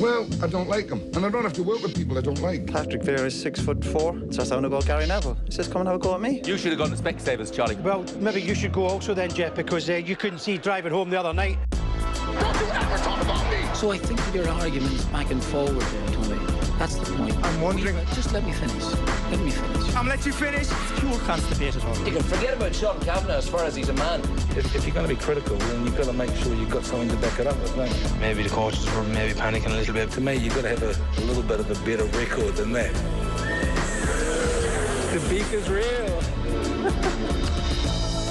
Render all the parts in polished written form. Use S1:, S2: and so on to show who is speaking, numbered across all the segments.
S1: Well, I don't like him, and I don't have to work with people I don't like.
S2: Patrick Vieira is 6'4". Starts having a go at Gary Neville. He says, come and have a go at me.
S3: You should have gone to Specsavers, Charlie.
S4: Well, maybe you should go also then, Jeff, because you couldn't see driving home the other night.
S1: Don't you ever talk about me!
S5: So I think your arguments back and forward there, Tony. That's the point.
S4: I'm wondering...
S5: Just let me finish. Let me finish.
S4: I'm let you finish. It's pure constipated.
S6: You can forget about Sean Kavanagh as far as he's a man.
S7: If you're going to be critical, then you've got to make ssure you've got something to back it up with, don't you?
S8: Maybe the coaches were maybe panicking a little bit.
S7: To me, you've got to have a little bit of a better record than that.
S8: The beef is real.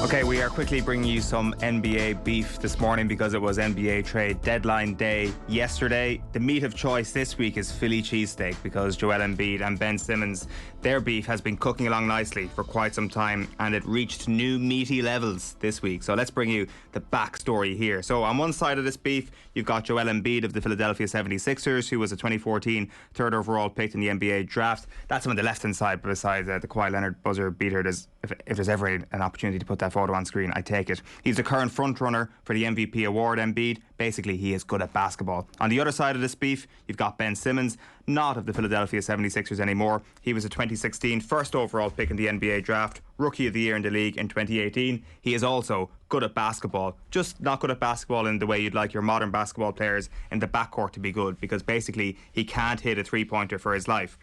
S9: Okay, we are quickly bringing you some NBA beef this morning because it was NBA trade deadline day yesterday. The meat of choice this week is Philly cheesesteak because Joel Embiid and Ben Simmons, their beef has been cooking along nicely for quite some time and it reached new meaty levels this week. So let's bring you the backstory here. So on one side of this beef, you've got Joel Embiid of the Philadelphia 76ers, who was a 2014 third overall pick in the NBA draft. That's him on the left-hand side beside the Kawhi Leonard buzzer beater. If there's ever an opportunity to put that photo on screen, I take it. He's the current front runner for the MVP award, Embiid. Basically, he is good at basketball. On the other side of this beef, you've got Ben Simmons, not of the Philadelphia 76ers anymore. He was a 2016 first overall pick in the NBA draft, rookie of the year in the league in 2018. He is also good at basketball, just not good at basketball in the way you'd like your modern basketball players in the backcourt to be good, because basically he can't hit a three-pointer for his life.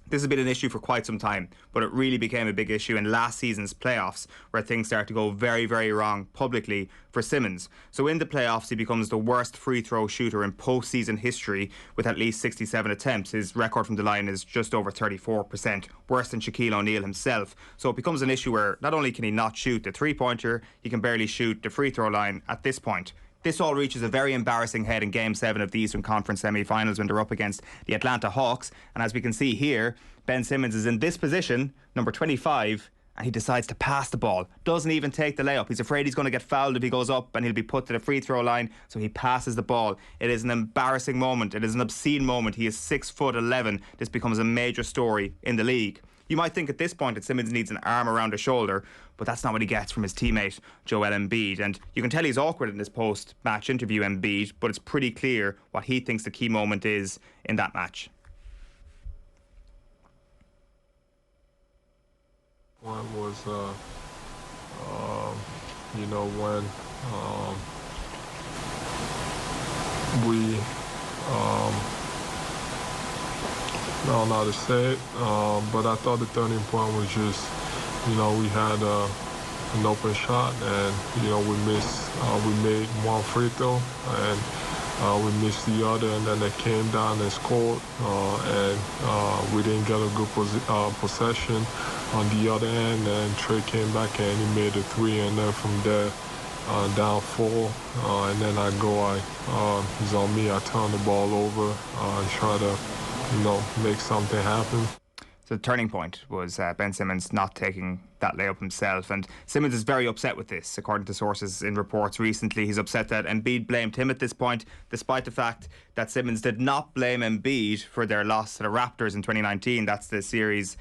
S9: This has been an issue for quite some time, but it really became a big issue in last season's playoffs, where things started to go very, very wrong publicly for Simmons. So in the playoffs, he becomes the worst free throw shooter in postseason history with at least 67 attempts. His record from the line is just over 34%, worse than Shaquille O'Neal himself. So it becomes an issue where not only can he not shoot the three-pointer, he can barely shoot the free throw line at this point. This all reaches a very embarrassing head in Game 7 of the Eastern Conference semi-finals when they're up against the Atlanta Hawks. And as we can see here, Ben Simmons is in this position, number 25, and he decides to pass the ball. Doesn't even take the layup. He's afraid he's going to get fouled if he goes up and he'll be put to the free throw line, so he passes the ball. It is an embarrassing moment. It is an obscene moment. He is 6'11". This becomes a major story in the league. You might think at this point that Simmons needs an arm around his shoulder, but that's not what he gets from his teammate Joel Embiid. And you can tell he's awkward in this post-match interview, Embiid, but it's pretty clear what he thinks the key moment is in that match.
S10: One was, when we, I don't know how to say it, but I thought the turning point was just, we had an open shot and, we made one free throw and we missed the other, and then they came down and scored, and we didn't get a good possession on the other end, and Trey came back and he made a three, and then from there, down 4, and then it's on me, I turn the ball over, try to, make something happen.
S9: So the turning point was Ben Simmons not taking that layup himself, and Simmons is very upset with this. According to sources in reports recently, he's upset that Embiid blamed him at this point, despite the fact that Simmons did not blame Embiid for their loss to the Raptors in 2019. That's the series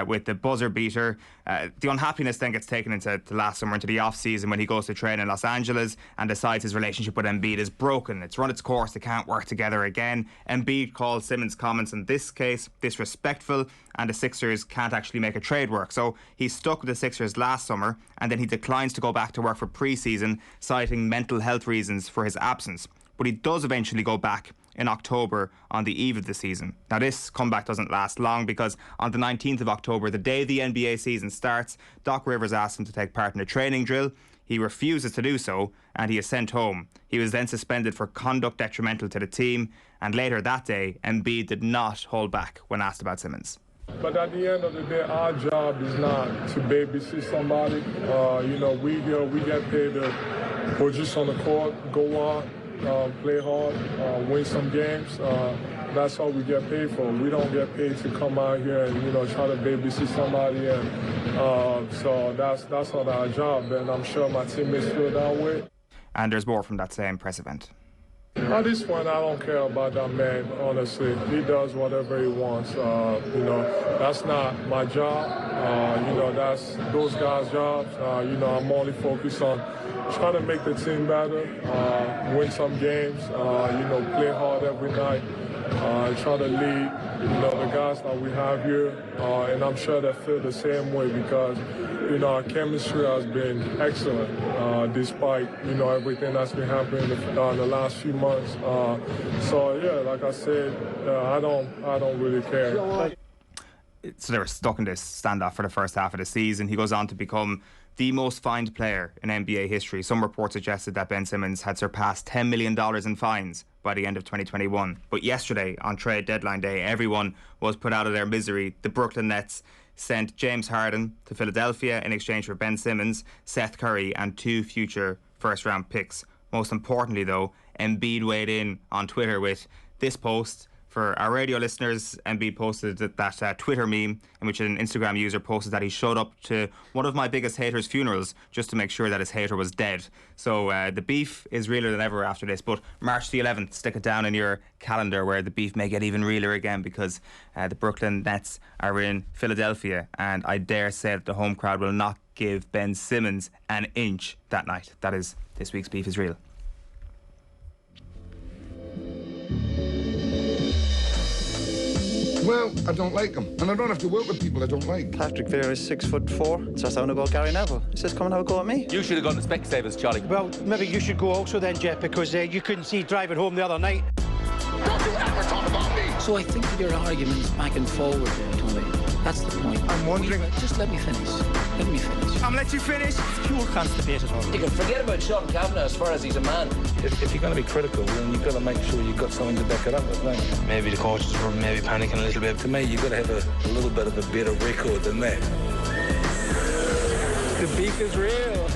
S9: with the buzzer beater. The unhappiness then gets taken into last summer, into the off-season, when he goes to train in Los Angeles and decides his relationship with Embiid is broken. It's run its course. They can't work together again. Embiid calls Simmons' comments in this case disrespectful, and the Sixers can't actually make a trade work. So he's stuck with the Sixers last summer, and then he declines to go back to work for pre-season, citing mental health reasons for his absence. But he does eventually go back in October on the eve of the season. Now this comeback doesn't last long, because on the 19th of October, the day the NBA season starts, Doc Rivers asks him to take part in a training drill. He refuses to do so and he is sent home. He was then suspended for conduct detrimental to the team, and later that day, Embiid did not hold back when asked about Simmons.
S10: But at the end of the day, our job is not to babysit somebody. We get paid to put just on the court, go on, play hard, win some games. That's all we get paid for. We don't get paid to come out here and try to babysit somebody. And so that's not our job. And I'm sure my teammates feel that way.
S9: And there's more from that same press event.
S10: At this point, I don't care about that man, honestly. He does whatever he wants. That's not my job. That's those guys' jobs. I'm only focused on trying to make the team better, win some games, play hard every night. and try to lead, the guys that we have here. And I'm sure they feel the same way because, our chemistry has been excellent despite, everything that's been happening in the last few months. So, yeah, like I said, I don't really care.
S9: So they were stuck in this standoff for the first half of the season. He goes on to become the most fined player in NBA history. Some reports suggested that Ben Simmons had surpassed $10 million in fines by the end of 2021. But yesterday, on trade deadline day, everyone was put out of their misery. The Brooklyn Nets sent James Harden to Philadelphia in exchange for Ben Simmons, Seth Curry and 2 future first-round picks. Most importantly, though, Embiid weighed in on Twitter with this post. For our radio listeners, Embiid posted that Twitter meme in which an Instagram user posted that he showed up to one of my biggest haters' funerals just to make sure that his hater was dead. So the beef is realer than ever after this. But March the 11th, stick it down in your calendar where the beef may get even realer again because the Brooklyn Nets are in Philadelphia. And I dare say that the home crowd will not give Ben Simmons an inch that night. That is, this week's Beef is Real.
S1: Well, I don't like him. And I don't have to work with people I don't like.
S2: Patrick Vieira is 6'4". Starts having a go at Gary Neville. He says, come and have a go at me.
S6: You should have gone to Specsavers, Charlie.
S4: Well, maybe you should go also then, Jeff, because you couldn't see driving home the other night.
S1: Don't you ever talk about me.
S5: So I think that your arguments back and forward there, Tony. That's the point.
S4: I'm wondering...
S5: Just let me finish. Let me finish.
S9: I'm let you finish. It's pure constipated.
S6: You can forget about Sean Kavanagh as far as he's a man.
S7: If you're going to be critical, then you've got to make sure you've got something to back it up with, don't you?
S8: Maybe the coaches were maybe panicking a little bit.
S7: To me, you've got to have a little bit of a better record than that.
S8: The beef is real.